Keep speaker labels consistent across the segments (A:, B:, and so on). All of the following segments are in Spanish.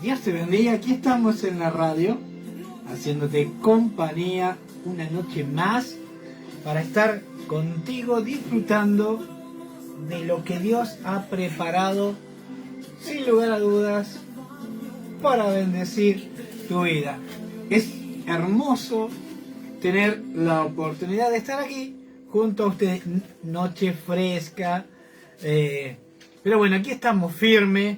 A: Dios te bendiga, aquí estamos en la radio, haciéndote compañía una noche más para estar contigo disfrutando de lo que Dios ha preparado, sin lugar a dudas, para bendecir tu vida. Es hermoso tener la oportunidad de estar aquí junto a ustedes, noche fresca, pero bueno, aquí estamos firmes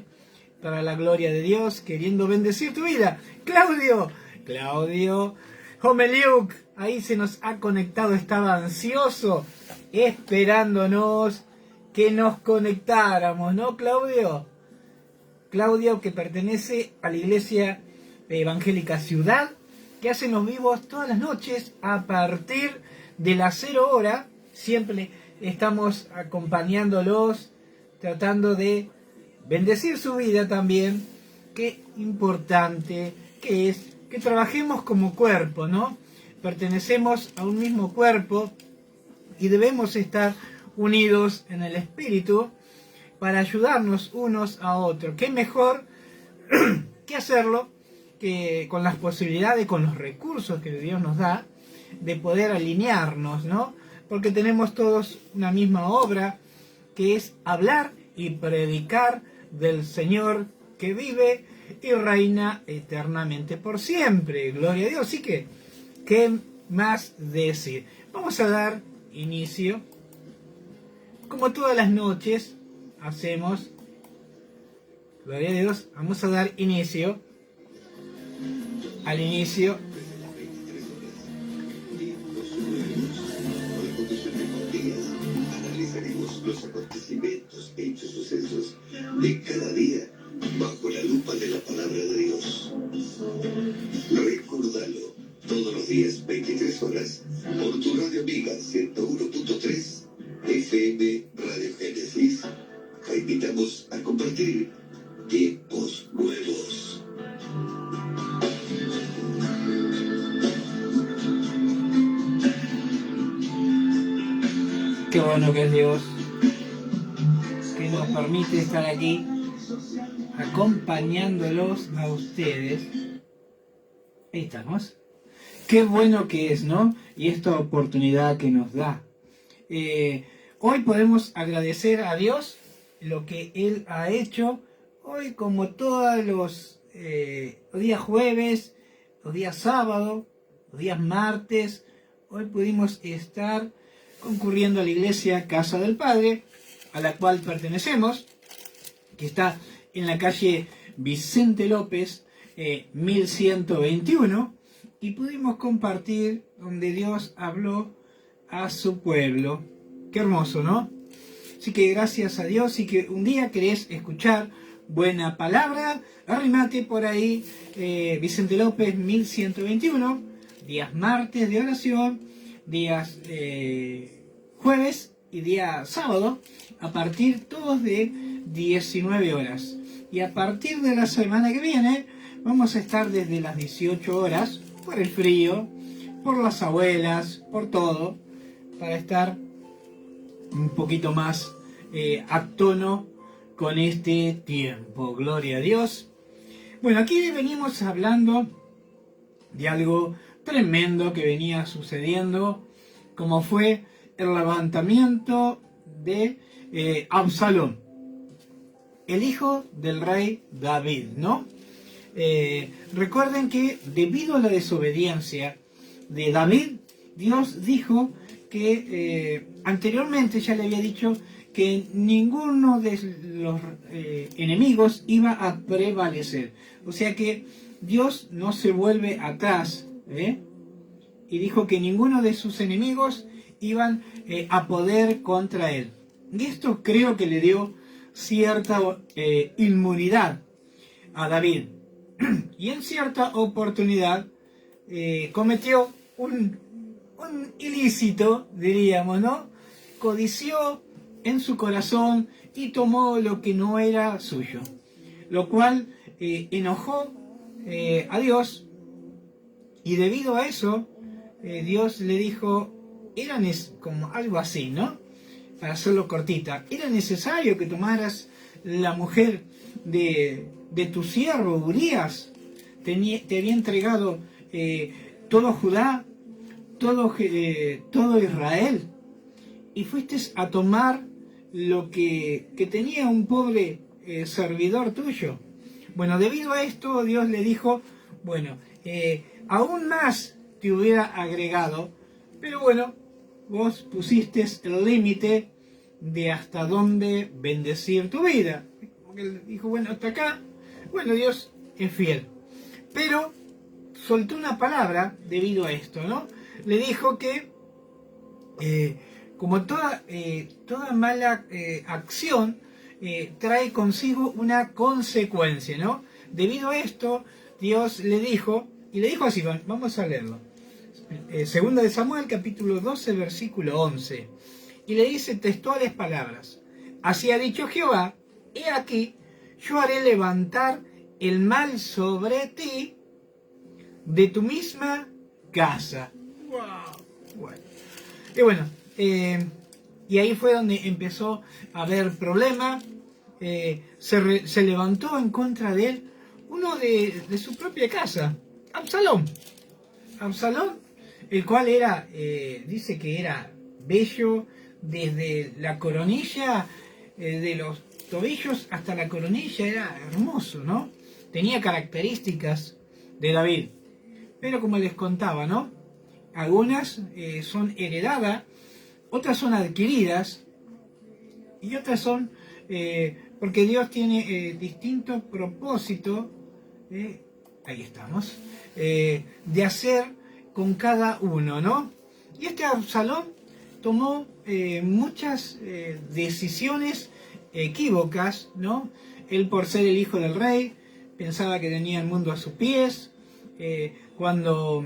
A: para la gloria de Dios, queriendo bendecir tu vida. Claudio Homeliuk, ahí se nos ha conectado, estaba ansioso, esperándonos que nos conectáramos, ¿no, Claudio? Claudio, que pertenece a la Iglesia Evangélica Ciudad, que hace los vivos todas las noches a partir de las 0 horas. Siempre estamos acompañándolos, tratando de bendecir su vida también. Qué importante que es que trabajemos como cuerpo, ¿no? Pertenecemos a un mismo cuerpo y debemos estar unidos en el espíritu para ayudarnos unos a otros. ¿Qué mejor que hacerlo que con las posibilidades, con los recursos que Dios nos da, de poder alinearnos, ¿no? Porque tenemos todos una misma obra, que es hablar y predicar del Señor que vive y reina eternamente por siempre. Gloria a Dios. Así que, ¿qué más decir? Vamos a dar inicio, como todas las noches hacemos. Gloria a Dios. Vamos a dar inicio al inicio.
B: Analizaremos los acontecimientos, hechos, sucesos de cada día bajo la lupa de la palabra de Dios. Recórdalo, todos los días, 23 horas, por tu radio amiga 101.3 FM Radio Génesis. Te invitamos a compartir tiempos nuevos.
A: Qué bueno que es Dios, que nos permite estar aquí acompañándolos a ustedes. Ahí estamos. Qué bueno que es, ¿no? Y esta oportunidad que nos da. Hoy podemos agradecer a Dios lo que Él ha hecho. Hoy, como todos los días jueves, los días sábado, los días martes, hoy pudimos estar concurriendo a la iglesia Casa del Padre, a la cual pertenecemos, que está en la calle Vicente López, 1121, y pudimos compartir donde Dios habló a su pueblo. Qué hermoso, ¿no? Así que gracias a Dios. Si que un día querés escuchar buena palabra, arrimate por ahí, Vicente López 1121, días martes de oración, días jueves y día sábado, a partir todos de 19 horas. Y a partir de la semana que viene vamos a estar desde las 18 horas, por el frío, por las abuelas, por todo, para estar un poquito más a tono con este tiempo. Gloria a Dios. Bueno, aquí venimos hablando de algo tremendo que venía sucediendo, como fue el levantamiento de Absalón, el hijo del rey David, ¿no? Recuerden que debido a la desobediencia de David, Dios dijo que anteriormente ya le había dicho que ninguno de los enemigos iba a prevalecer. O sea que Dios no se vuelve atrás, y dijo que ninguno de sus enemigos iban a poder contra él. Y esto creo que le dio cierta inmunidad a David. Y en cierta oportunidad cometió un ilícito, diríamos, ¿no? Codició en su corazón y tomó lo que no era suyo, lo cual enojó a Dios, y debido a eso Dios le dijo, como algo así, ¿no? Para hacerlo cortita, era necesario que tomaras la mujer de de tu siervo Urías, te había entregado todo Judá, todo Israel, y fuiste a tomar lo que tenía un pobre servidor tuyo. Bueno, debido a esto Dios le dijo, bueno, aún más te hubiera agregado, pero bueno, vos pusiste el límite de hasta dónde bendecir tu vida. Porque él dijo, bueno, hasta acá, bueno, Dios es fiel. Pero soltó una palabra debido a esto, ¿no? Le dijo que como toda mala acción trae consigo una consecuencia, ¿no? Debido a esto, Dios le dijo, y le dijo así, vamos a leerlo. Segunda de Samuel, capítulo 12, versículo 11. Y le dice textuales palabras. Así ha dicho Jehová, he aquí, yo haré levantar el mal sobre ti de tu misma casa. Wow. Bueno. Y bueno, y ahí fue donde empezó a haber problema. Se levantó en contra de él uno de su propia casa, Absalón. Absalón, el cual era, dice que era bello desde la coronilla, de los tobillos hasta la coronilla, era hermoso, ¿no? Tenía características de David. Pero como les contaba, ¿no? Algunas son heredadas, otras son adquiridas y otras son porque Dios tiene distinto propósito, ahí estamos, de hacer con cada uno, ¿no? Y este Absalón tomó muchas decisiones equívocas, ¿no? Él, por ser el hijo del rey, pensaba que tenía el mundo a sus pies. Cuando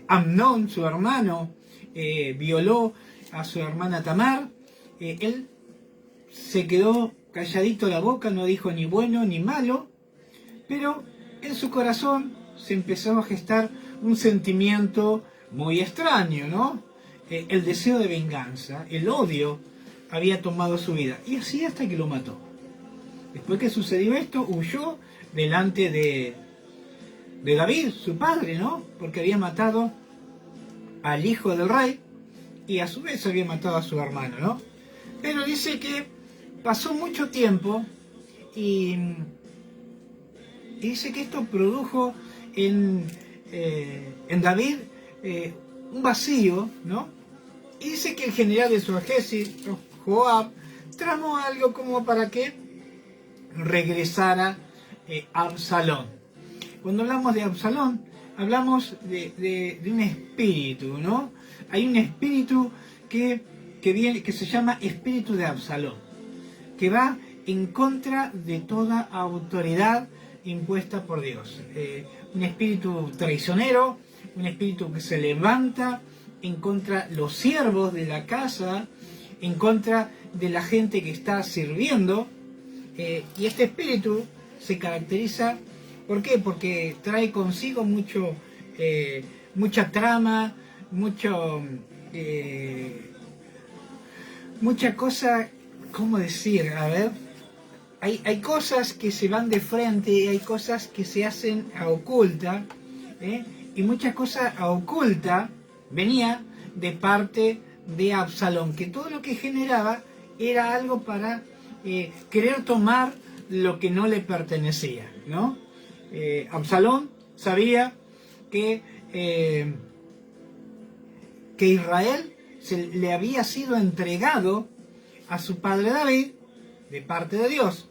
A: Amnón, su hermano, violó a su hermana Tamar, él se quedó calladito la boca, no dijo ni bueno ni malo, pero en su corazón se empezó a gestar un sentimiento muy extraño, ¿no? El deseo de venganza, el odio había tomado su vida, y así hasta que lo mató. Después que sucedió esto, huyó delante de David, su padre, ¿no? Porque había matado al hijo del rey y a su vez había matado a su hermano, ¿no? Pero dice que pasó mucho tiempo y dice que esto produjo en David un vacío, ¿no? Y dice que el general de su ejército, Joab, tramó algo como para que regresara Absalón. Cuando hablamos de Absalón, hablamos de un espíritu, ¿no? Hay un espíritu que se llama espíritu de Absalón, que va en contra de toda autoridad impuesta por Dios. Un espíritu traicionero, un espíritu que se levanta en contra de los siervos de la casa, en contra de la gente que está sirviendo. Y este espíritu se caracteriza, ¿por qué? Porque trae consigo mucha trama, mucha cosa, ¿cómo decir? A ver, hay cosas que se van de frente, hay cosas que se hacen a oculta, y mucha cosa a oculta venía de parte de Absalón, que todo lo que generaba era algo para querer tomar lo que no le pertenecía, ¿no? Absalón sabía que Israel le había sido entregado a su padre David de parte de Dios.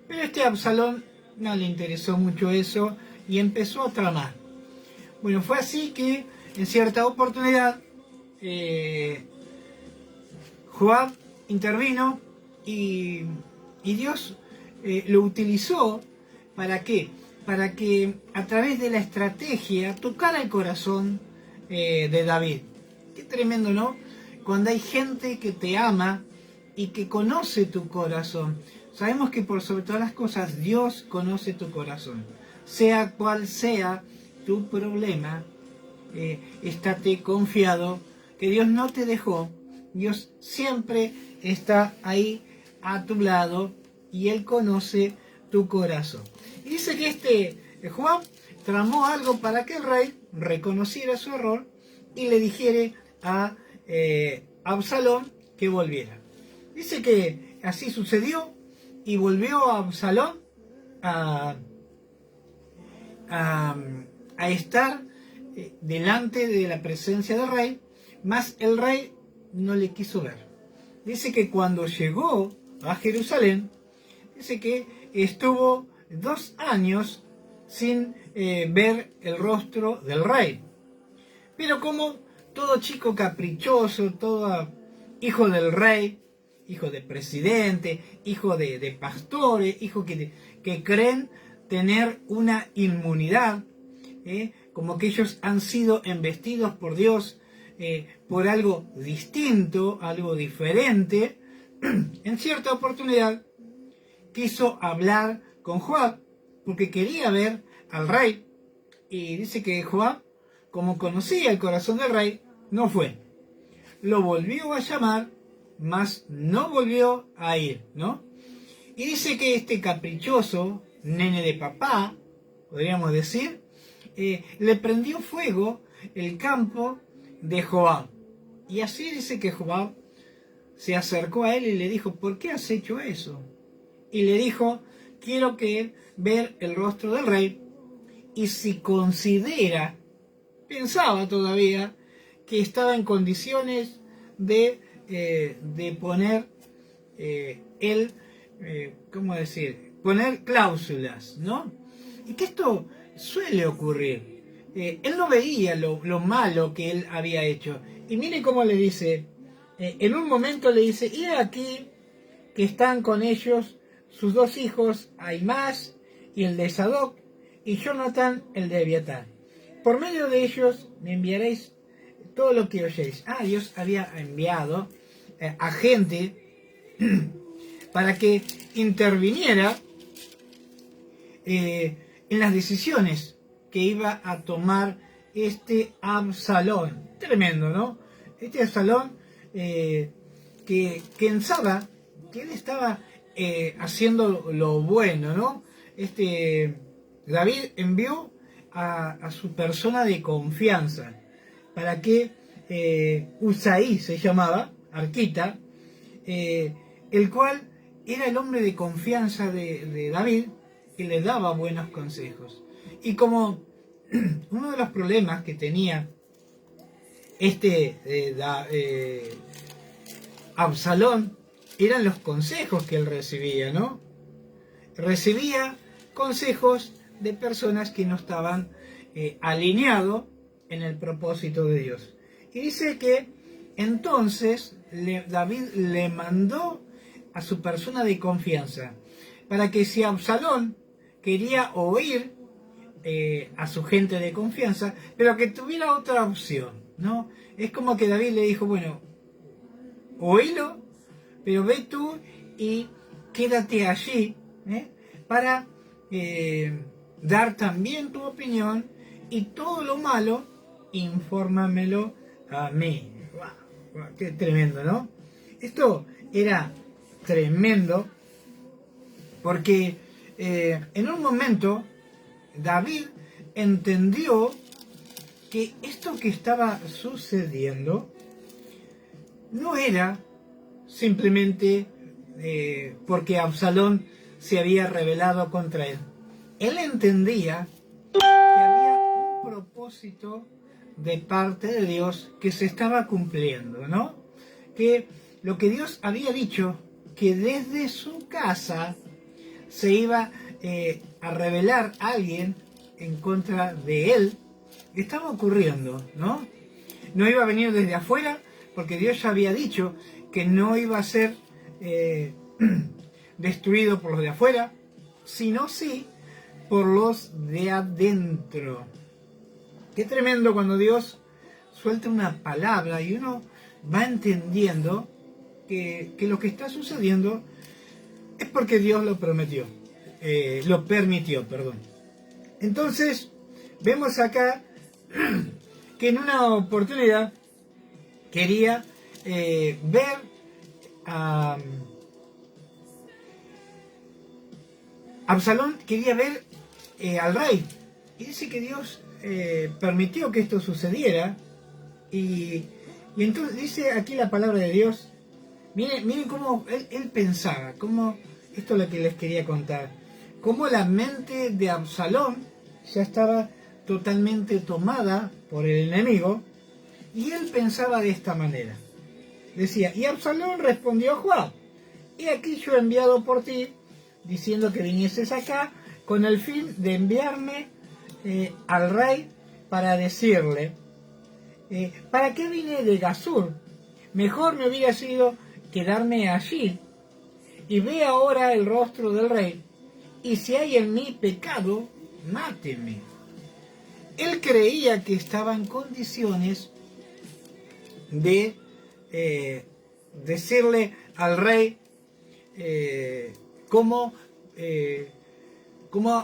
A: Pero a este Absalón no le interesó mucho eso y empezó a tramar. Bueno, fue así que en cierta oportunidad Joab intervino y Dios lo utilizó. ¿Para qué? Para que a través de la estrategia tocara el corazón de David. Qué tremendo, ¿no? Cuando hay gente que te ama y que conoce tu corazón. Sabemos que por sobre todas las cosas Dios conoce tu corazón. Sea cual sea tu problema, estate confiado que Dios no te dejó. Dios siempre está ahí a tu lado y Él conoce tu corazón. Y dice que Joab tramó algo para que el rey reconociera su error y le dijere a Absalón que volviera. Dice que así sucedió y volvió a Absalón a estar delante de la presencia del rey, mas el rey no le quiso ver. Dice que cuando llegó a Jerusalén, dice que estuvo 2 años sin ver el rostro del rey. Pero como todo chico caprichoso, todo hijo del rey, hijo de presidente, hijo de pastores, hijo que creen tener una inmunidad, como que ellos han sido embestidos por Dios por algo distinto, algo diferente, en cierta oportunidad quiso hablar con Joab porque quería ver al rey, y dice que Joab, como conocía el corazón del rey, no fue. Lo volvió a llamar, mas no volvió a ir, ¿no? Y dice que este caprichoso nene de papá, podríamos decir, le prendió fuego el campo de Joab. Y así dice que Joab se acercó a él y le dijo: ¿por qué has hecho eso? Y le dijo: quiero ver el rostro del rey, y si considera, pensaba todavía, que estaba en condiciones de poner ¿cómo decir? Poner cláusulas, ¿no? Y que esto suele ocurrir. Él no veía lo malo que él había hecho. Y mire cómo le dice, en un momento le dice: y aquí que están con ellos sus 2 hijos, Ahimaas y el de Sadoc, y Jonatán el de Abiatar. Por medio de ellos me enviaréis todo lo que oyéis. Dios había enviado a gente para que interviniera en las decisiones que iba a tomar Absalón. Tremendo, ¿no? Absalón que pensaba que él estaba haciendo lo bueno, ¿no? David envió a su persona de confianza para que Usaí se llamaba, Arquita, el cual era el hombre de confianza de David, que le daba buenos consejos. Y como uno de los problemas que tenía Absalón eran los consejos que él recibía, ¿no? Recibía consejos de personas que no estaban alineados en el propósito de Dios. Y dice que entonces David le mandó a su persona de confianza para que si Absalón quería oír a su gente de confianza, pero que tuviera otra opción, ¿no? Es como que David le dijo: bueno, oílo, pero ve tú y quédate allí para dar también tu opinión, y todo lo malo, infórmamelo a mí. ¡Wow! ¡Qué tremendo!, ¿no? Esto era tremendo porque en un momento David entendió que esto que estaba sucediendo no era simplemente porque Absalón se había rebelado contra él. Él entendía que había un propósito de parte de Dios que se estaba cumpliendo, ¿no? Que lo que Dios había dicho, que desde su casa se iba a rebelar alguien en contra de él, estaba ocurriendo, ¿no? No iba a venir desde afuera, porque Dios ya había dicho que no iba a ser destruido por los de afuera, sino sí por los de adentro. Qué tremendo cuando Dios suelta una palabra y uno va entendiendo que lo que está sucediendo es porque Dios lo prometió, lo permitió, perdón. Entonces, vemos acá que en una oportunidad quería ver a Absalón quería ver al rey. Y dice que Dios permitió que esto sucediera. Y entonces dice aquí la palabra de Dios. Miren cómo él pensaba, cómo, esto es lo que les quería contar, cómo la mente de Absalón ya estaba totalmente tomada por el enemigo, y él pensaba de esta manera. Decía, y Absalón respondió a Joab, he aquí yo he enviado por ti, diciendo que vinieses acá, con el fin de enviarme al rey para decirle, ¿para qué vine de Gasur? Mejor me hubiera sido quedarme allí, y ve ahora el rostro del rey, y si hay en mí pecado, máteme. Él creía que estaba en condiciones de decirle al rey cómo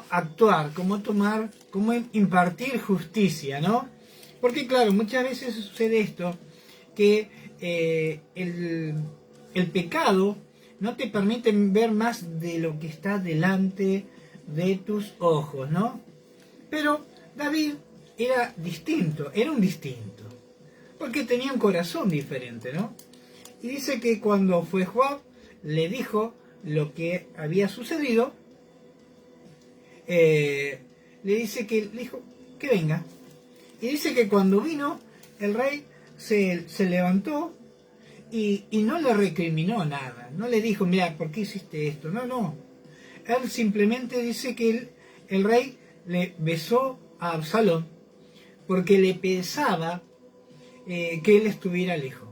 A: actuar, cómo tomar, cómo impartir justicia, ¿no? Porque claro, muchas veces sucede esto, que el pecado no te permite ver más de lo que está delante de tus ojos, ¿no? Pero David era distinto, era un distinto, porque tenía un corazón diferente, ¿no? Y dice que cuando fue Joab, le dijo lo que había sucedido, le dijo que venga. Y dice que cuando vino, el rey se levantó y no le recriminó nada, no le dijo, mira, ¿por qué hiciste esto? No. Él simplemente dice que el rey le besó a Absalón porque le pesaba que él estuviera lejos.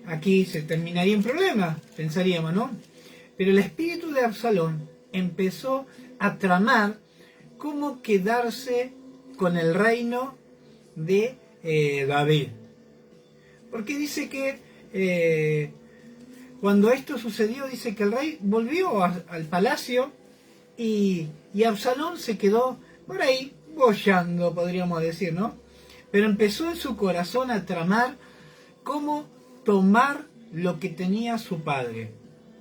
A: Aquí se terminaría un problema, pensaríamos, ¿no? Pero el espíritu de Absalón empezó a tramar cómo quedarse con el reino de David. Porque dice que cuando esto sucedió, dice que el rey volvió al palacio y Absalón se quedó por ahí boyando, podríamos decir, ¿no? Pero empezó en su corazón a tramar cómo tomar lo que tenía su padre.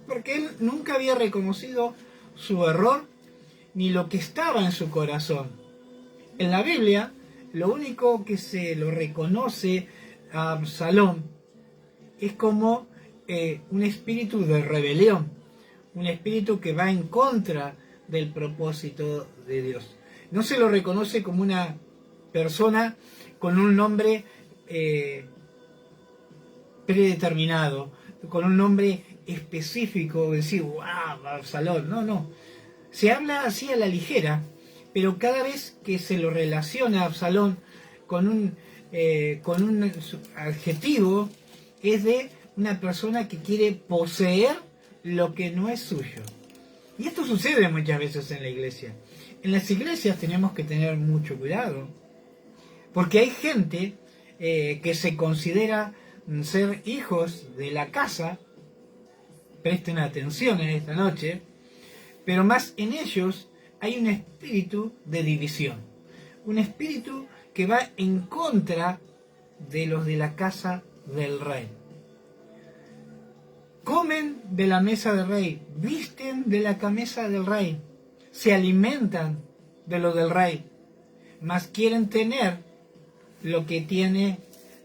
A: Porque él nunca había reconocido su error ni lo que estaba en su corazón. En la Biblia, lo único que se lo reconoce a Absalón es como un espíritu de rebelión, un espíritu que va en contra del propósito de Dios. No se lo reconoce como una persona con un nombre predeterminado, con un nombre específico, decir, wow, Absalón, no. Se habla así a la ligera, pero cada vez que se lo relaciona a Absalón con un adjetivo, es de una persona que quiere poseer lo que no es suyo. Y esto sucede muchas veces en la iglesia. En las iglesias tenemos que tener mucho cuidado, porque hay gente que se considera ser hijos de la casa. Presten atención en esta noche, pero más en ellos hay un espíritu de división, un espíritu que va en contra de los de la casa del rey. Comen de la mesa del rey, visten de la camisa del rey, se alimentan de lo del rey, mas quieren tener lo que tiene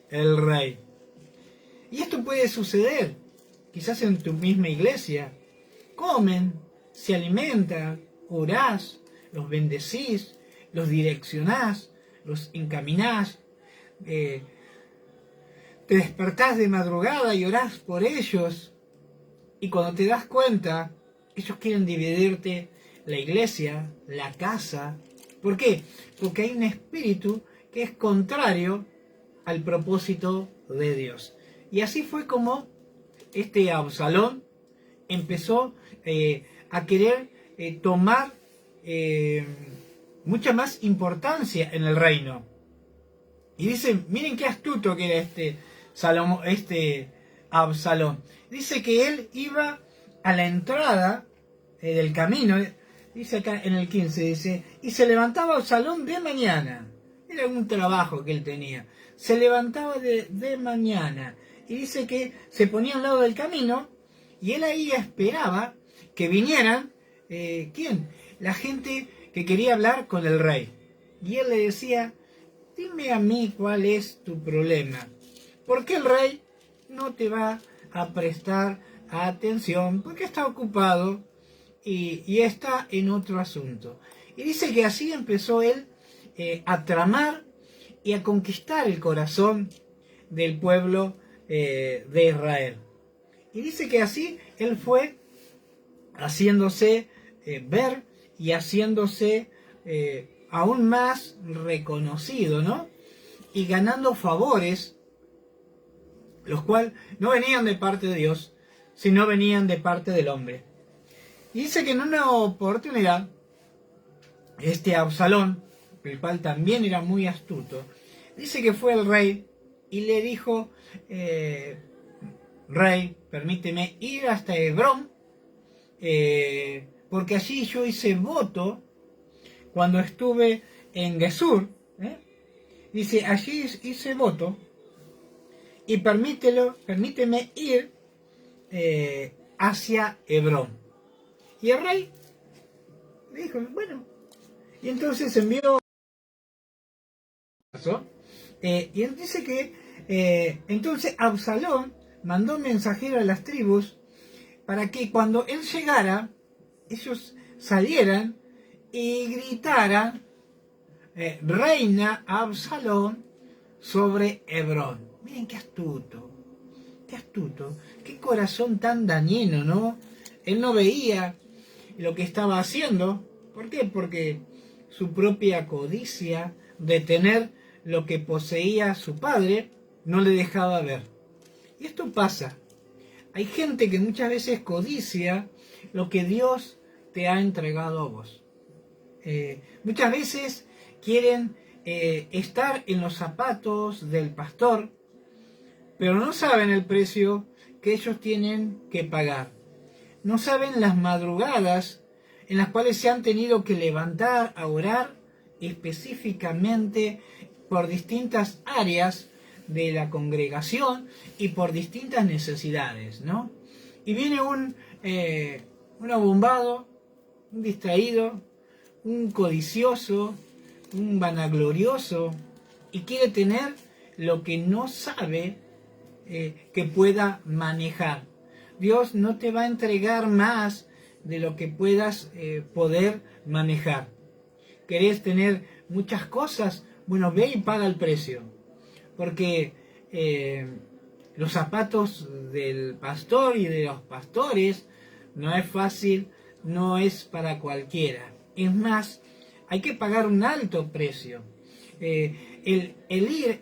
A: el rey. Y esto puede suceder, quizás en tu misma iglesia. Comen, se alimentan, orás, los bendecís, los direccionás, los encaminás, te despertás de madrugada y orás por ellos, y cuando te das cuenta, ellos quieren dividirte la iglesia, la casa. ¿Por qué? Porque hay un espíritu que es contrario al propósito de Dios. Y así fue como este Absalón empezó a querer tomar mucha más importancia en el reino. Y dice, miren qué astuto que era este Absalón. Dice que él iba a la entrada del camino, dice acá en el 15, dice, y se levantaba Absalón de mañana. Era un trabajo que él tenía. Se levantaba de mañana. Y dice que se ponía al lado del camino y él ahí esperaba que vinieran ¿Quién? La gente que quería hablar con el rey. Y él le decía, dime a mí cuál es tu problema. ¿Por qué el rey no te va a prestar atención? Porque está ocupado y está en otro asunto. Y dice que así empezó él a tramar y a conquistar el corazón del pueblo de Israel. Y dice que así él fue haciéndose ver y haciéndose aún más reconocido, ¿no? Y ganando favores, los cuales no venían de parte de Dios, sino venían de parte del hombre. Y dice que en una oportunidad, Absalón, el cual también era muy astuto, dice que fue el rey y le dijo, rey, permíteme ir hasta Hebrón, porque allí yo hice voto cuando estuve en Gesur. Dice, allí hice voto y permíteme ir hacia Hebrón. Y el rey le dijo, bueno, y entonces envió, y él dice que entonces Absalón mandó mensajero a las tribus para que cuando él llegara, ellos salieran y gritaran, reina Absalón sobre Hebrón. Miren qué astuto, qué corazón tan dañino, ¿no? Él no veía lo que estaba haciendo. ¿Por qué? Porque su propia codicia de tener lo que poseía su padre no le dejaba ver. Y esto pasa. Hay gente que muchas veces codicia lo que Dios te ha entregado a vos. Muchas veces quieren estar en los zapatos del pastor, pero no saben el precio que ellos tienen que pagar. No saben las madrugadas en las cuales se han tenido que levantar a orar específicamente por distintas áreas de la congregación y por distintas necesidades, ¿no? Y viene un abombado, un distraído, un codicioso, un vanaglorioso, y quiere tener lo que no sabe que pueda manejar. Dios no te va a entregar más de lo que puedas poder manejar. ¿Querés tener muchas cosas? Bueno, ve y paga el precio. Porque los zapatos del pastor y de los pastores no es fácil, no es para cualquiera. Es más, hay que pagar un alto precio. El ir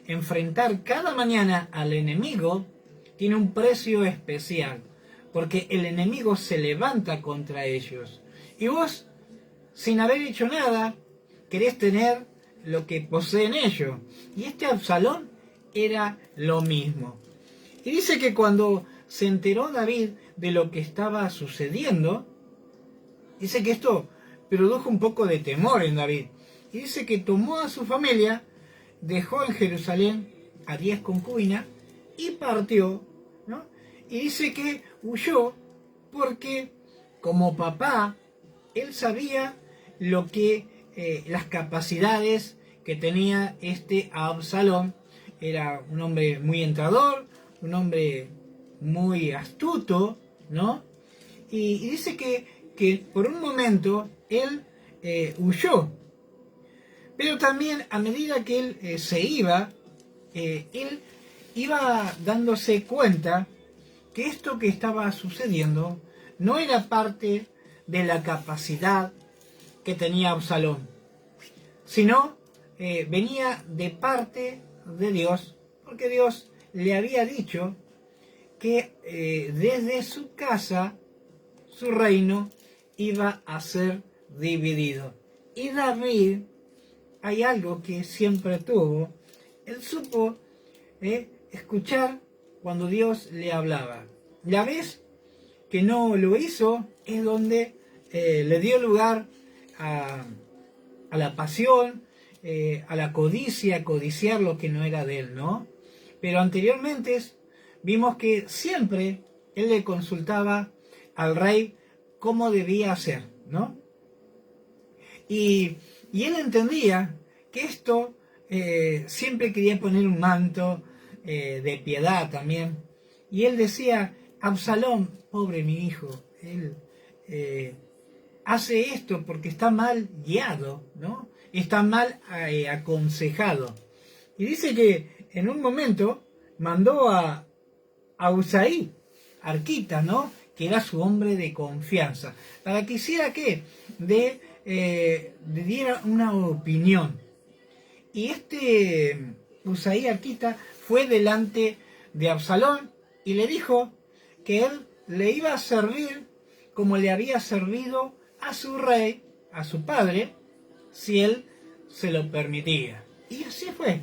A: enfrentar cada mañana al enemigo tiene un precio especial, porque el enemigo se levanta contra ellos. Y vos, sin haber hecho nada, querés tener lo que poseen ellos. Y Absalón era lo mismo. Y dice que cuando se enteró David de lo que estaba sucediendo, dice que esto produjo un poco de temor en David. Y dice que tomó a su familia, dejó en Jerusalén a 10 concubinas y partió, ¿no? Y dice que huyó porque como papá, él sabía lo que las capacidades que tenía Absalón. Era un hombre muy entrador, un hombre muy astuto, ¿no? Y dice que por un momento él huyó. Pero también a medida que él se iba, él iba dándose cuenta que esto que estaba sucediendo no era parte de la capacidad que tenía Absalón, sino venía de parte de Dios, porque Dios le había dicho que desde su casa, su reino iba a ser dividido. Y David, hay algo que siempre tuvo, él supo escuchar cuando Dios le hablaba. La vez que no lo hizo es donde le dio lugar a la pasión, a la codicia, codiciar lo que no era de él, ¿no? Pero anteriormente vimos que siempre él le consultaba al rey cómo debía hacer, ¿no? Y él entendía que esto siempre quería poner un manto de piedad también. Y él decía, Absalón, pobre mi hijo, él hace esto porque está mal guiado, ¿no? Está mal aconsejado. Y dice que en un momento mandó a Usaí, Arquita, ¿no? Que era su hombre de confianza, para que hiciera ¿qué? Le diera una opinión. Y este Usaí Arquita fue delante de Absalón y le dijo que él le iba a servir como le había servido a su rey, a su padre, si él se lo permitía. Y así fue,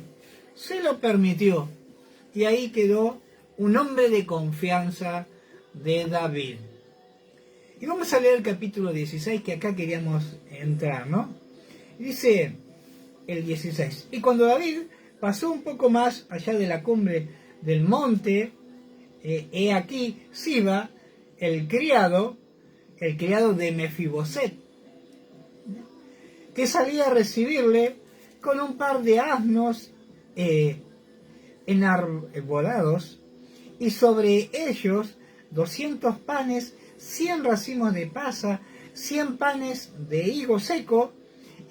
A: se lo permitió. Y ahí quedó un hombre de confianza de David. Y vamos a leer el capítulo 16, que acá queríamos entrar, ¿no? Dice el 16. Y cuando David pasó un poco más allá de la cumbre del monte, he aquí Siba, el criado de Mefiboset, que salía a recibirle con un par de asnos enarbolados, y sobre ellos 200 panes, 100 racimos de pasa, 100 panes de higo seco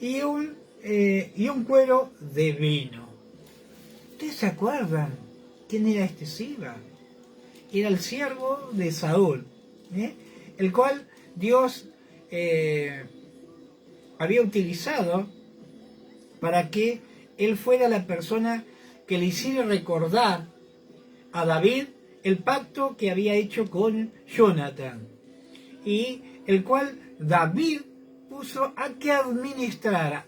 A: y un cuero de vino. ¿Ustedes se acuerdan quién era este Siba? Era el siervo de Saúl, el cual Dios había utilizado para que él fuera la persona que le hiciera recordar a David el pacto que había hecho con Jonathan, y el cual David puso a que administrara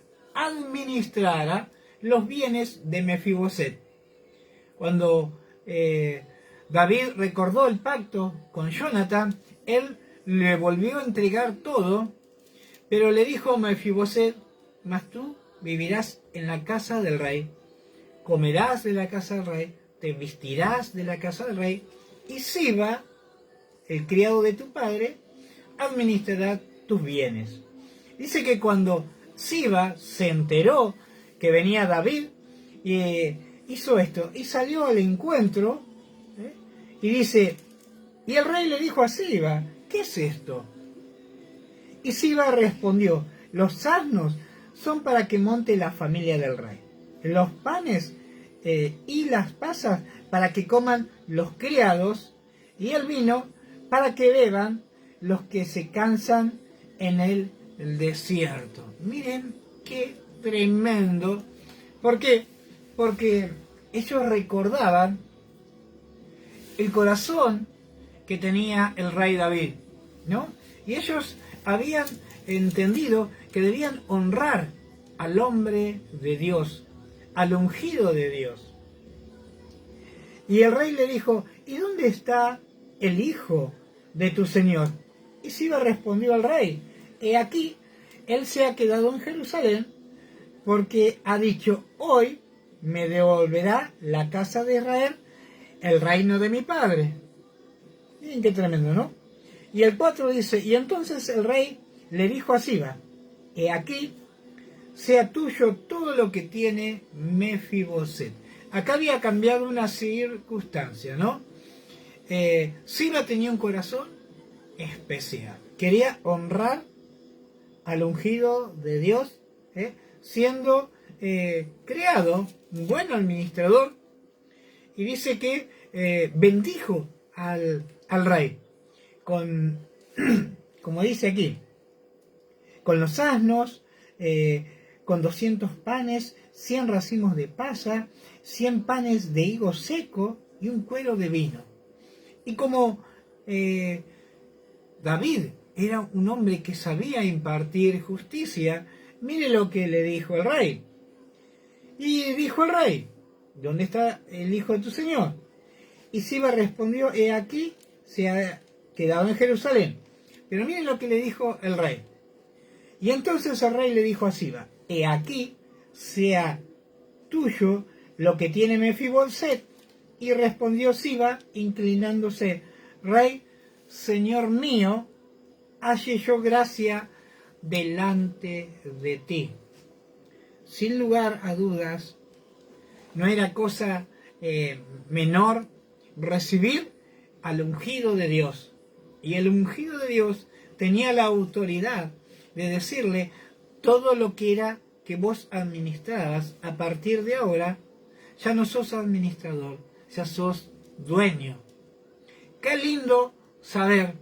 A: los bienes de Mefiboset. Cuando David recordó el pacto con Jonathan, él le volvió a entregar todo, pero le dijo a Mefiboset, mas tú vivirás en la casa del rey, comerás de la casa del rey, te vestirás de la casa del rey, y Siba, el criado de tu padre, administrará tus bienes. Dice que cuando Siba se enteró que venía David, hizo esto, y salió al encuentro, y dice, y el rey le dijo a Siba, ¿qué es esto? Y Siba respondió, los asnos son para que monte la familia del rey, los panes y las pasas para que coman los criados, y el vino para que beban los que se cansan en el desierto. Miren qué tremendo. ¿Por qué? Porque ellos recordaban el corazón que tenía el rey David, ¿no? Y ellos habían entendido que debían honrar al hombre de Dios, al ungido de Dios. Y el rey le dijo, ¿y dónde está el hijo de tu señor? Y Siba respondió al rey, he aquí, él se ha quedado en Jerusalén, porque ha dicho, hoy me devolverá la casa de Israel el reino de mi padre. Miren qué tremendo, ¿no? Y el 4 dice, y entonces el rey le dijo a Siba, he aquí, sea tuyo todo lo que tiene Mefiboset. Acá había cambiado una circunstancia, ¿no? Siba tenía un corazón especial. Quería honrar al ungido de Dios, siendo creado un buen administrador, y dice que bendijo al rey con, como dice aquí, con los asnos, con 200 panes, 100 racimos de pasa, 100 panes de higo seco y un cuero de vino. Y como David era un hombre que sabía impartir justicia, mire lo que le dijo el rey. Y dijo el rey, ¿dónde está el hijo de tu señor? Y Siba respondió, he aquí, se ha quedado en Jerusalén. Pero miren lo que le dijo el rey. Y entonces el rey le dijo a Siba, he aquí, sea tuyo lo que tiene Mefiboset. Y respondió Siba, inclinándose, rey, señor mío, halle yo gracia delante de ti. Sin lugar a dudas, no era cosa menor recibir al ungido de Dios. Y el ungido de Dios tenía la autoridad de decirle todo lo que era que vos administrabas. A partir de ahora, ya no sos administrador, ya sos dueño. Qué lindo saber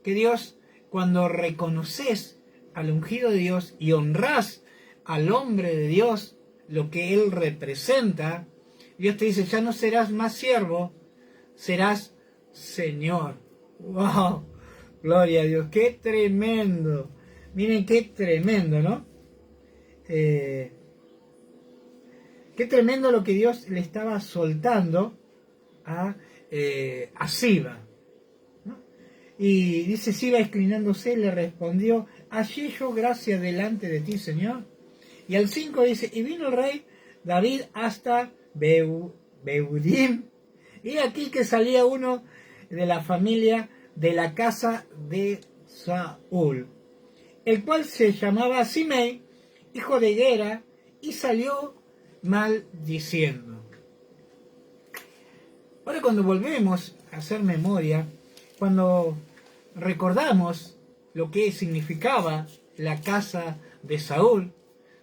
A: que Dios, cuando reconoces al ungido de Dios y honrás al hombre de Dios, lo que él representa, Dios te dice, ya no serás más siervo, serás Señor. ¡Wow! Gloria a Dios, qué tremendo. Miren qué tremendo, ¿no? Qué tremendo lo que Dios le estaba soltando a Siba, ¿no? Y dice Siba, inclinándose, le respondió, hallé yo gracia delante de ti, Señor. Y al 5 dice, y vino el rey David hasta Beudim, y aquí que salía uno de la familia de la casa de Saúl, el cual se llamaba Simei, hijo de Gera, y salió maldiciendo. Ahora, cuando volvemos a hacer memoria, cuando recordamos lo que significaba la casa de Saúl,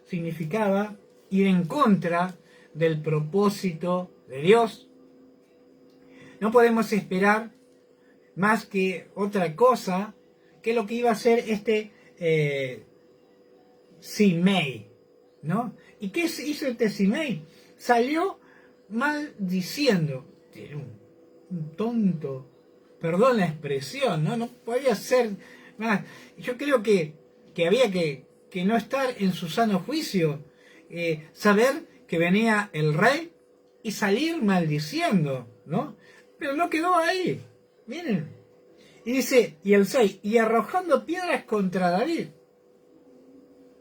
A: significaba ir en contra del propósito de Dios. No podemos esperar más que otra cosa que lo que iba a ser este Simei, ¿no? ¿Y qué hizo este Simei? Salió maldiciendo. Era un tonto, perdón la expresión, ¿no? No podía ser más. Yo creo que había que no estar en su sano juicio, saber que venía el rey y salir maldiciendo, ¿no? Pero no quedó ahí, miren. Y dice, y el 6, y arrojando piedras contra David.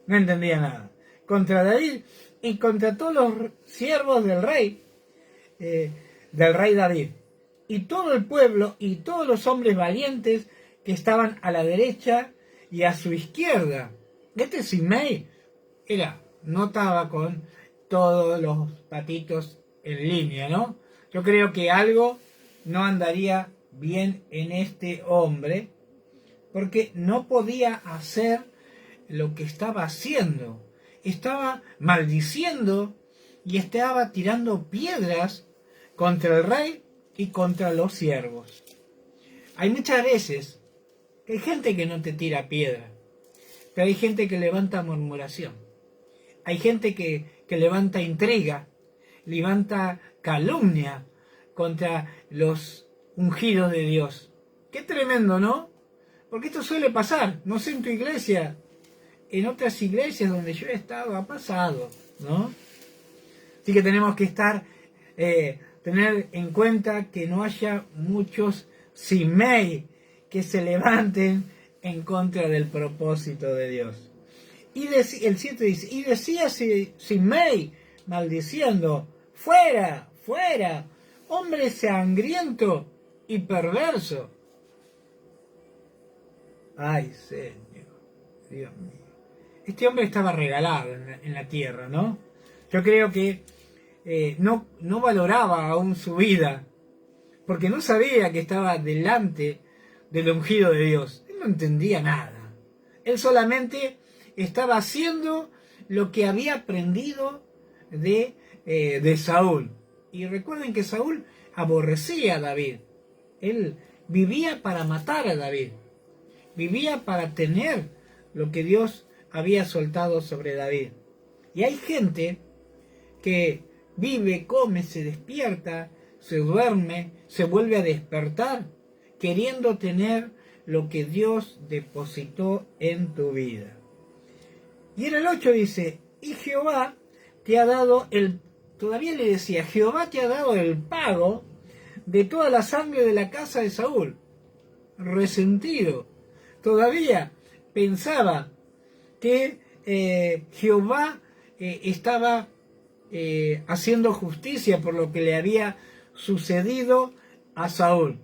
A: No entendía nada. Contra David y contra todos los siervos del rey David. Y todo el pueblo y todos los hombres valientes que estaban a la derecha y a su izquierda. Este Simei no estaba con todos los patitos en línea, ¿no? Yo creo que algo no andaría bien en este hombre, porque no podía hacer lo que estaba haciendo. Estaba maldiciendo y estaba tirando piedras contra el rey y contra los siervos. Hay muchas veces que hay gente que no te tira piedra, pero hay gente que levanta murmuración. Hay gente que levanta intriga, levanta calumnia contra los ungidos de Dios. Qué tremendo, ¿no? Porque esto suele pasar, no sé en tu iglesia, en otras iglesias donde yo he estado ha pasado, ¿no? Así que tenemos que tener en cuenta que no haya muchos Simei que se levanten en contra del propósito de Dios. Y el 7 dice, y decía Simei, maldiciendo, fuera, fuera, hombre sangriento y perverso. Ay, Señor, Dios mío. Este hombre estaba regalado en la tierra, ¿no? Yo creo que no valoraba aún su vida, porque no sabía que estaba delante del ungido de Dios. Él no entendía nada. Él solamente estaba haciendo lo que había aprendido de Saúl. Y recuerden que Saúl aborrecía a David. Él vivía para matar a David. Vivía para tener lo que Dios había soltado sobre David. Y hay gente que vive, come, se despierta, se duerme, se vuelve a despertar, queriendo tener lo que Dios depositó en tu vida. Y en el 8 dice, y Jehová te ha dado todavía le decía, Jehová te ha dado el pago de toda la sangre de la casa de Saúl. Resentido. Todavía pensaba que Jehová estaba haciendo justicia por lo que le había sucedido a Saúl.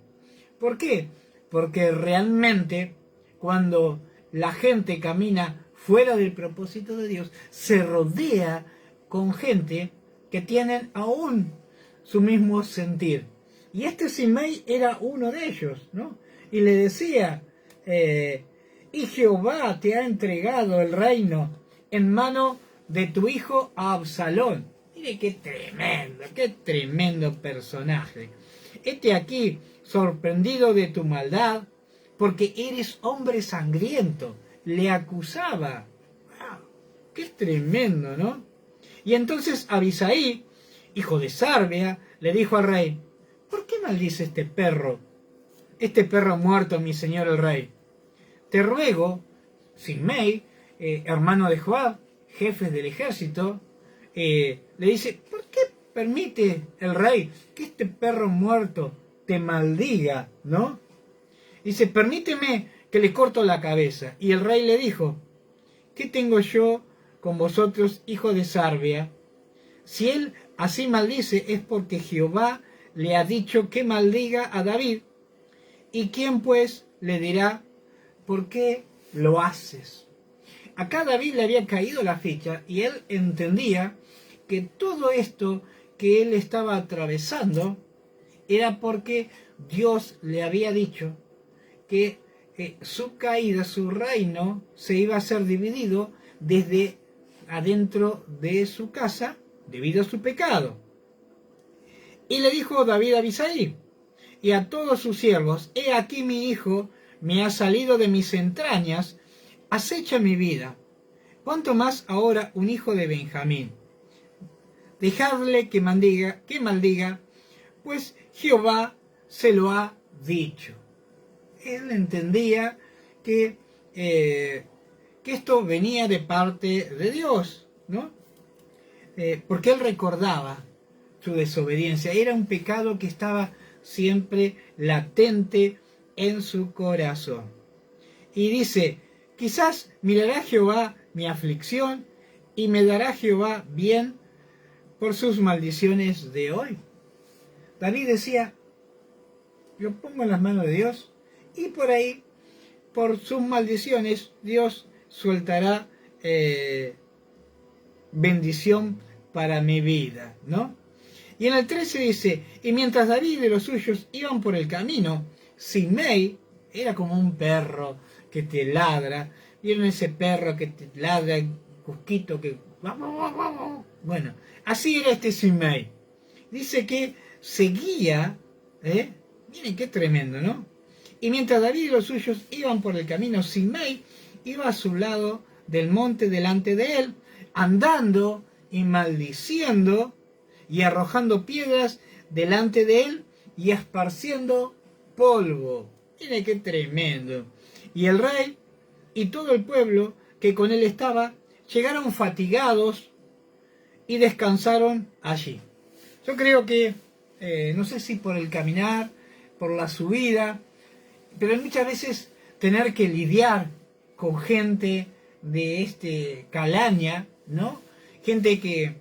A: ¿Por qué? Porque realmente cuando la gente camina fuera del propósito de Dios, se rodea con gente que tienen aún su mismo sentir. Y este Simei era uno de ellos, ¿no? Y le decía, y Jehová te ha entregado el reino en mano de tu hijo Absalón. Mire qué tremendo personaje. Este aquí, sorprendido de tu maldad, porque eres hombre sangriento, le acusaba. ¡Wow! ¡Qué tremendo!, ¿no? Y entonces Abisai, hijo de Sarbia, le dijo al rey, ¿por qué maldice este perro muerto, mi señor el rey? Te ruego, Simei, hermano de Joab, jefe del ejército, le dice, ¿por qué permite el rey que este perro muerto te maldiga, ¿no? Dice, permíteme que le corto la cabeza. Y el rey le dijo, ¿qué tengo yo con vosotros, hijo de Sarbia? Si él así maldice es porque Jehová le ha dicho que maldiga a David. ¿Y quién pues le dirá, por qué lo haces? Acá David le había caído la ficha y él entendía que todo esto que él estaba atravesando era porque Dios le había dicho que su caída, su reino, se iba a ser dividido desde adentro de su casa debido a su pecado. Y le dijo David a Abisai y a todos sus siervos, he aquí mi hijo me ha salido de mis entrañas, acecha mi vida. ¿Cuánto más ahora un hijo de Benjamín? Dejadle que maldiga, pues Jehová se lo ha dicho. Él entendía que esto venía de parte de Dios, ¿no? Porque él recordaba su desobediencia. Era un pecado que estaba siempre latente en su corazón. Y dice, quizás mirará Jehová mi aflicción y me dará Jehová bien por sus maldiciones de hoy. David decía, yo pongo en las manos de Dios y por ahí, por sus maldiciones, Dios soltará bendición para mi vida, ¿no? Y en el 13 dice, y mientras David y los suyos iban por el camino, Simei era como un perro que te ladra. ¿Vieron ese perro que te ladra, el cusquito que... Bueno, así era este Simei. Dice que seguía, miren qué tremendo, ¿no? Y mientras David y los suyos iban por el camino, Simei iba a su lado del monte delante de él, andando y maldiciendo y arrojando piedras delante de él y esparciendo polvo. Miren qué tremendo. Y el rey y todo el pueblo que con él estaba llegaron fatigados y descansaron allí. Yo creo que, no sé si por el caminar, por la subida, pero muchas veces tener que lidiar con gente de este calaña, ¿no? Gente que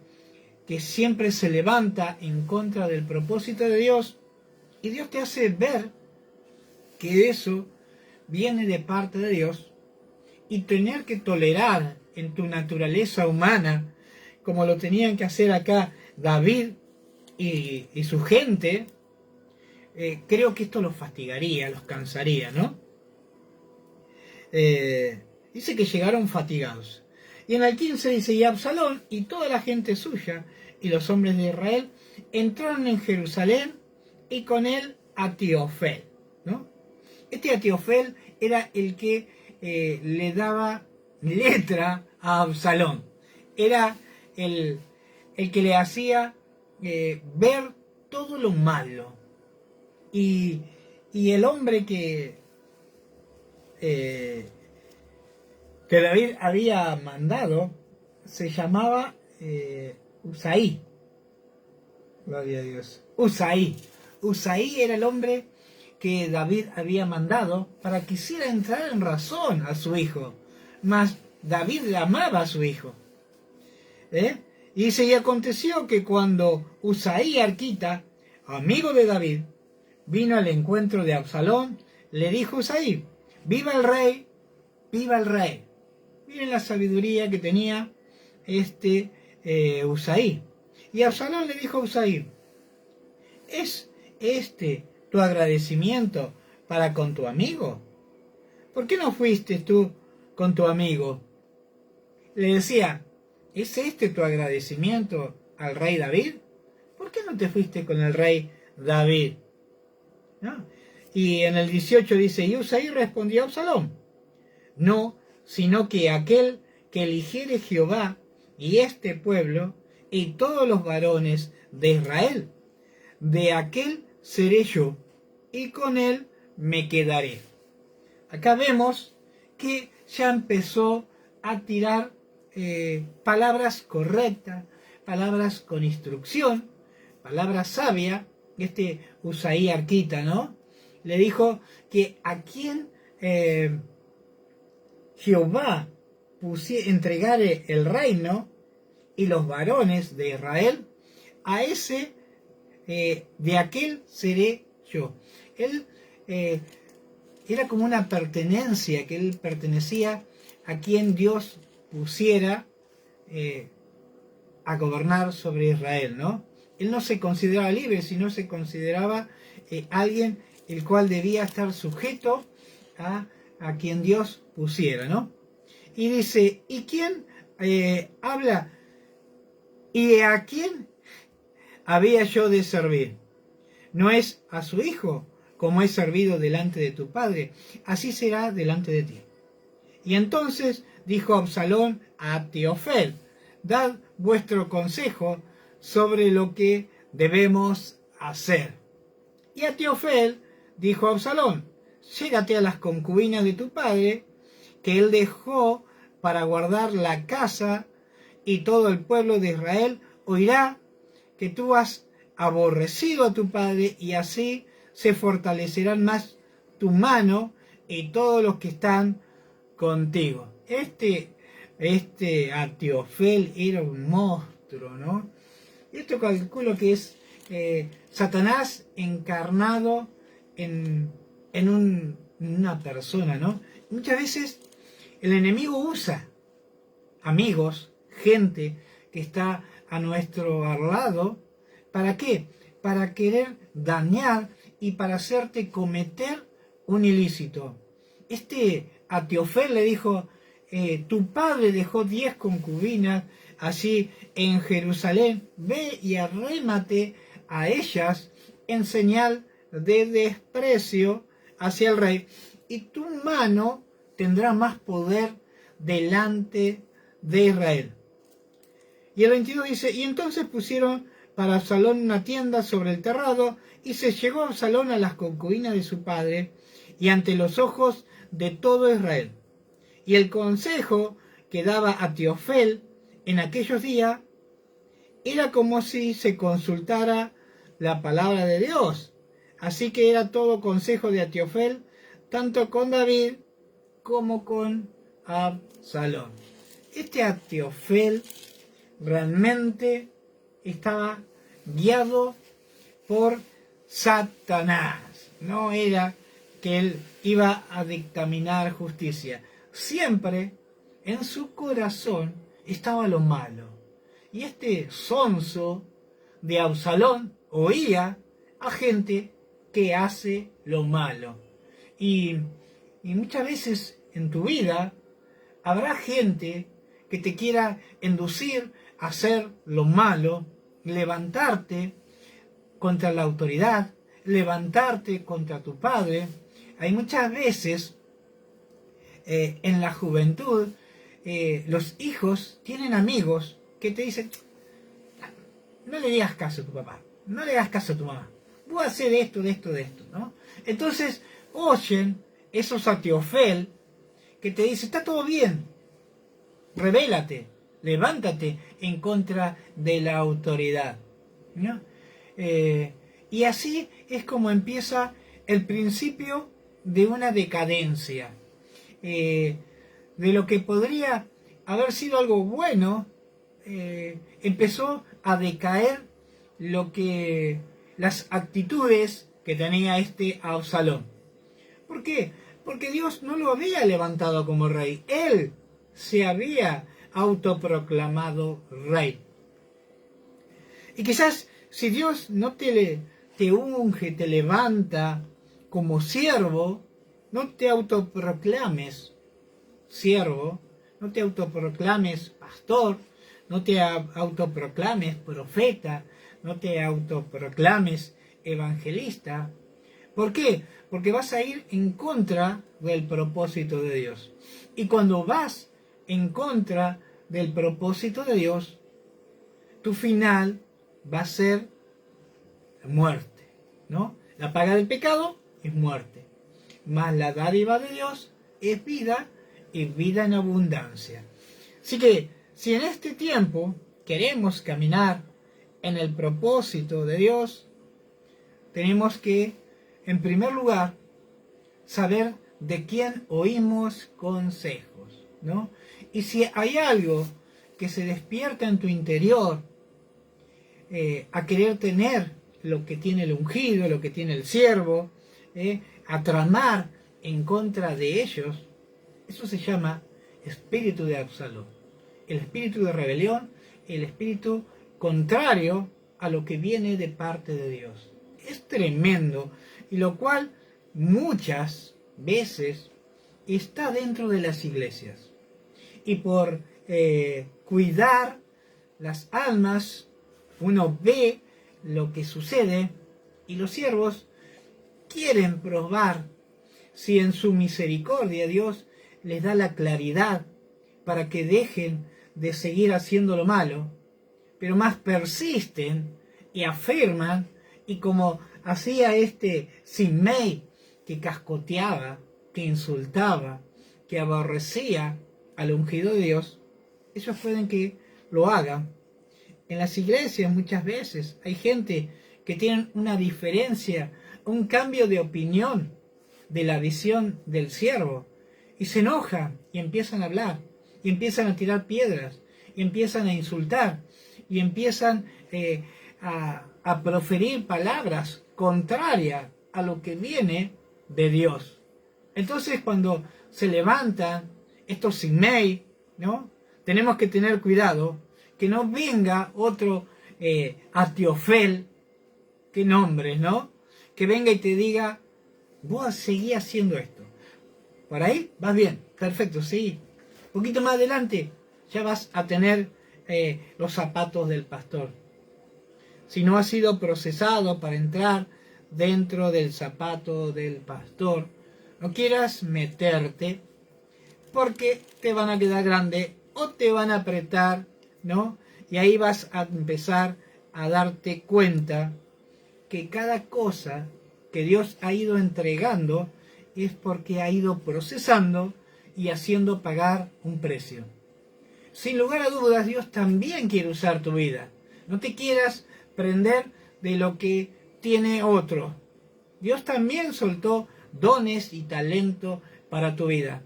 A: siempre se levanta en contra del propósito de Dios, y Dios te hace ver que eso viene de parte de Dios, y tener que tolerar en tu naturaleza humana, como lo tenían que hacer acá David y su gente, creo que esto los fatigaría, los cansaría, ¿no? Dice que llegaron fatigados. Y en el 15 dice, y Absalón y toda la gente suya y los hombres de Israel entraron en Jerusalén y con él Atiofel, ¿no? Este Atiofel era el que le daba letra a Absalón. Era el que le hacía ver todo lo malo. Y el hombre que David había mandado se llamaba Usaí. Gloria a Dios. Usaí era el hombre que David había mandado para que quisiera entrar en razón a su hijo. Mas David amaba a su hijo. Y dice, y aconteció que cuando Usaí arquita, amigo de David, vino al encuentro de Absalón, le dijo Usaí, viva el rey viva el rey. Miren la sabiduría que tenía Usaí. Y Absalón le dijo a Usaí, ¿es este tu agradecimiento para con tu amigo? ¿Por qué no fuiste tú con tu amigo? Le decía, ¿es este tu agradecimiento al rey David? ¿Por qué no te fuiste con el rey David? ¿No? Y en el 18 dice, y Usaí respondió a Absalón, no, sino que aquel que eligiere Jehová y este pueblo y todos los varones de Israel, de aquel seré yo, y con él me quedaré. Acá vemos que ya empezó a tirar palabras correctas, palabras con instrucción, palabras sabias. Usaí Arquita, ¿no? Le dijo que a quien Jehová entregare el reino y los varones de Israel, a ese, de aquel seré yo. Él era como una pertenencia, que él pertenecía a quien Dios pusiera a gobernar sobre Israel, ¿no? Él no se consideraba libre, sino se consideraba alguien el cual debía estar sujeto a quien Dios pusiera, ¿no? Y dice, ¿y quién habla? ¿Y a quién había yo de servir? No es a su hijo, como he servido delante de tu padre, así será delante de ti. Y entonces dijo Absalón a Teofel, dad vuestro consejo sobre lo que debemos hacer. Y a Teofel dijo Absalón, llégate a las concubinas de tu padre, que él dejó para guardar la casa, y todo el pueblo de Israel oirá que tú has aborrecido a tu padre, y así se fortalecerán más tu mano y todos los que están contigo. Teofel era un monstruo, ¿no? Esto calculo que es Satanás encarnado en una persona, ¿no? Muchas veces el enemigo usa amigos, gente que está a nuestro lado. ¿Para qué? Para querer dañar y para hacerte cometer un ilícito. A Teofel le dijo, tu padre dejó 10 concubinas allí en Jerusalén, ve y arrémate a ellas en señal de desprecio hacia el rey, y tu mano tendrá más poder delante de Israel. Y el 22 dice, y entonces pusieron para Absalón una tienda sobre el terrado, y se llegó Absalón a las concubinas de su padre, y ante los ojos de todo Israel. Y el consejo que daba a Teofel en aquellos días era como si se consultara la palabra de Dios. Así que era todo consejo de Teofel, tanto con David como con Absalón. Teofel realmente estaba guiado por Satanás. No era que él iba a dictaminar justicia. Siempre en su corazón estaba lo malo. Y sonso de Absalón oía a gente que hace lo malo. Y muchas veces en tu vida habrá gente que te quiera inducir a hacer lo malo, levantarte contra la autoridad, levantarte contra tu padre. Hay muchas veces en la juventud los hijos tienen amigos que te dicen, no le digas caso a tu papá, no le hagas caso a tu mamá, voy a hacer esto, ¿no? Entonces oyen esos a Teofel que te dicen, está todo bien, rebélate, levántate en contra de la autoridad, ¿no? Y así es como empieza el principio de una decadencia, de lo que podría haber sido algo bueno. Empezó a decaer las actitudes que tenía Absalón. ¿Por qué? Porque Dios no lo había levantado como rey. Él se había autoproclamado rey. Y quizás si Dios no te unge, te levanta como siervo, no te autoproclames siervo, no te autoproclames pastor, no te autoproclames profeta, no te autoproclames evangelista. ¿Por qué? Porque vas a ir en contra del propósito de Dios. Y cuando vas en contra del propósito de Dios, tu final va a ser muerte, ¿no? La paga del pecado es muerte, mas la dádiva de Dios es vida y vida en abundancia. Así que, si en este tiempo queremos caminar en el propósito de Dios, tenemos que, en primer lugar, saber de quién oímos consejos, ¿no? Y si hay algo que se despierta en tu interior a querer tener lo que tiene el ungido, lo que tiene el siervo, a tramar en contra de ellos, eso se llama espíritu de Absalón, el espíritu de rebelión, el espíritu contrario a lo que viene de parte de Dios. Es tremendo, y lo cual muchas veces está dentro de las iglesias. Y por cuidar las almas, uno ve lo que sucede, y los siervos quieren probar si en su misericordia Dios les da la claridad para que dejen de seguir haciendo lo malo, pero más persisten y afirman, y como hacía este Simei, que cascoteaba, que insultaba, que aborrecía al ungido de Dios, ellos pueden que lo hagan. En las iglesias muchas veces hay gente que tiene una diferencia, un cambio de opinión de la visión del siervo, y se enojan y empiezan a hablar, y empiezan a tirar piedras, y empiezan a insultar, y empiezan a proferir palabras contrarias a lo que viene de Dios. Entonces, cuando se levantan estos Simei, ¿no?, tenemos que tener cuidado que no venga otro Atiofel, qué nombres, ¿no?, que venga y te diga: vos seguí haciendo esto. Por ahí vas bien, perfecto, sí. Un poquito más adelante ya vas a tener los zapatos del pastor. Si no has sido procesado para entrar dentro del zapato del pastor, no quieras meterte, porque te van a quedar grande o te van a apretar, ¿no? Y ahí vas a empezar a darte cuenta que cada cosa que Dios ha ido entregando es porque ha ido procesando y haciendo pagar un precio. Sin lugar a dudas, Dios también quiere usar tu vida. No te quieras prender de lo que tiene otro. Dios también soltó dones y talento para tu vida.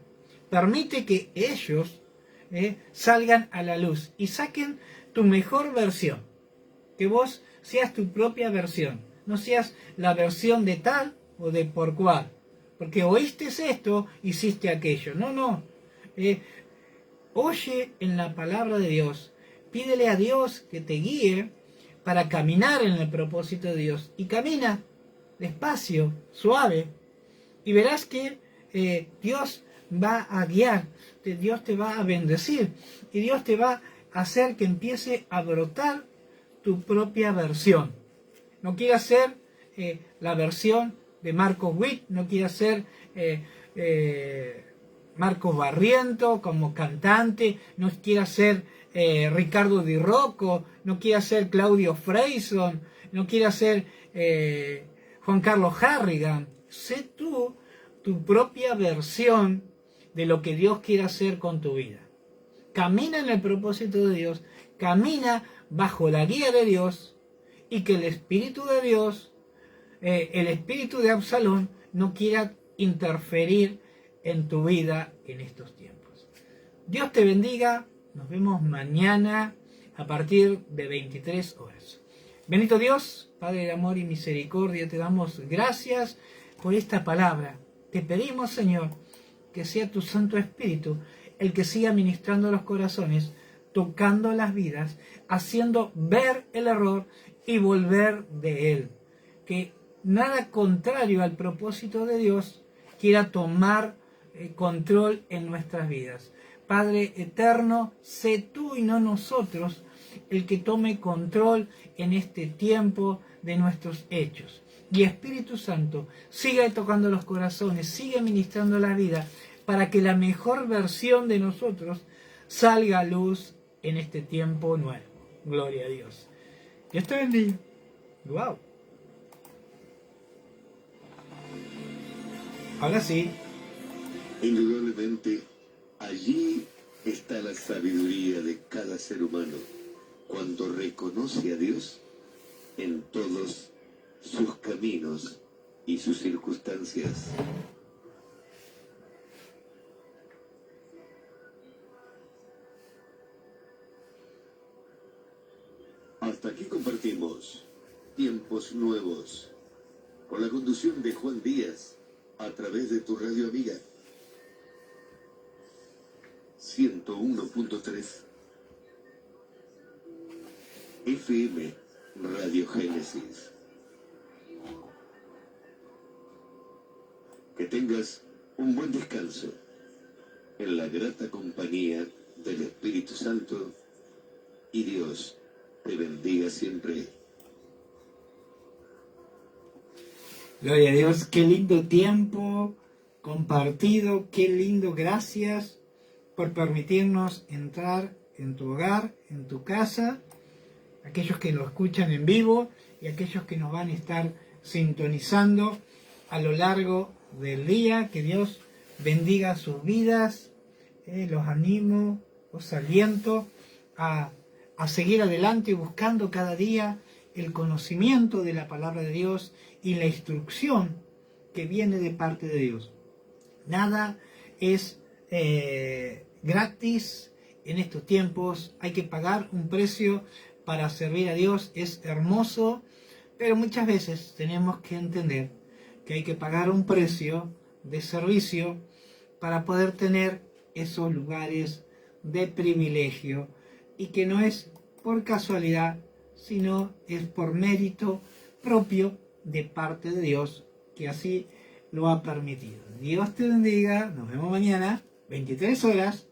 A: Permite que ellos salgan a la luz y saquen tu mejor versión. Que vos seas tu propia versión. No seas la versión de tal o de por cual. Porque oíste esto, hiciste aquello. No. Oye en la palabra de Dios. Pídele a Dios que te guíe para caminar en el propósito de Dios. Y camina despacio, suave. Y verás que Dios va a guiar. Dios te va a bendecir. Y Dios te va a hacer que empiece a brotar tu propia versión. No quieras ser la versión de Marcos Witt, no quieras ser Marcos Barriento como cantante, no quieras ser Ricardo Di Rocco, no quieras ser Claudio Freyson, no quieras ser Juan Carlos Harrigan. Sé tú tu propia versión de lo que Dios quiere hacer con tu vida. Camina en el propósito de Dios, camina bajo la guía de Dios, y que el Espíritu de Dios, el espíritu de Absalón, no quiera interferir en tu vida en estos tiempos. Dios te bendiga. Nos vemos mañana a partir de 23 horas. Bendito Dios, Padre de amor y misericordia, te damos gracias por esta palabra. Te pedimos, Señor, que sea tu Santo Espíritu el que siga ministrando los corazones, tocando las vidas, haciendo ver el error y volver de él. Que nada contrario al propósito de Dios quiera tomar control en nuestras vidas. Padre eterno, sé tú y no nosotros el que tome control en este tiempo de nuestros hechos. Y Espíritu Santo, sigue tocando los corazones, sigue ministrando la vida, para que la mejor versión de nosotros salga a luz en este tiempo nuevo. Gloria a Dios. Dios te bendiga. Wow. Ahora sí.
B: Indudablemente, allí está la sabiduría de cada ser humano cuando reconoce a Dios en todos sus caminos y sus circunstancias. Hasta aquí compartimos Tiempos Nuevos, con la conducción de Juan Díaz, a través de tu radio amiga 101.3 FM Radio Génesis. Que tengas un buen descanso en la grata compañía del Espíritu Santo, y Dios te bendiga siempre.
A: Gloria a Dios, qué lindo tiempo compartido, qué lindo, gracias por permitirnos entrar en tu hogar, en tu casa, aquellos que lo escuchan en vivo y aquellos que nos van a estar sintonizando a lo largo del día. Que Dios bendiga sus vidas, los animo, los aliento a seguir adelante buscando cada día el conocimiento de la palabra de Dios y la instrucción que viene de parte de Dios. Nada es gratis en estos tiempos, hay que pagar un precio para servir a Dios, es hermoso, pero muchas veces tenemos que entender que hay que pagar un precio de servicio para poder tener esos lugares de privilegio, y que no es por casualidad, sino es por mérito propio de parte de Dios, que así lo ha permitido. Dios te bendiga, nos vemos mañana, 23 horas,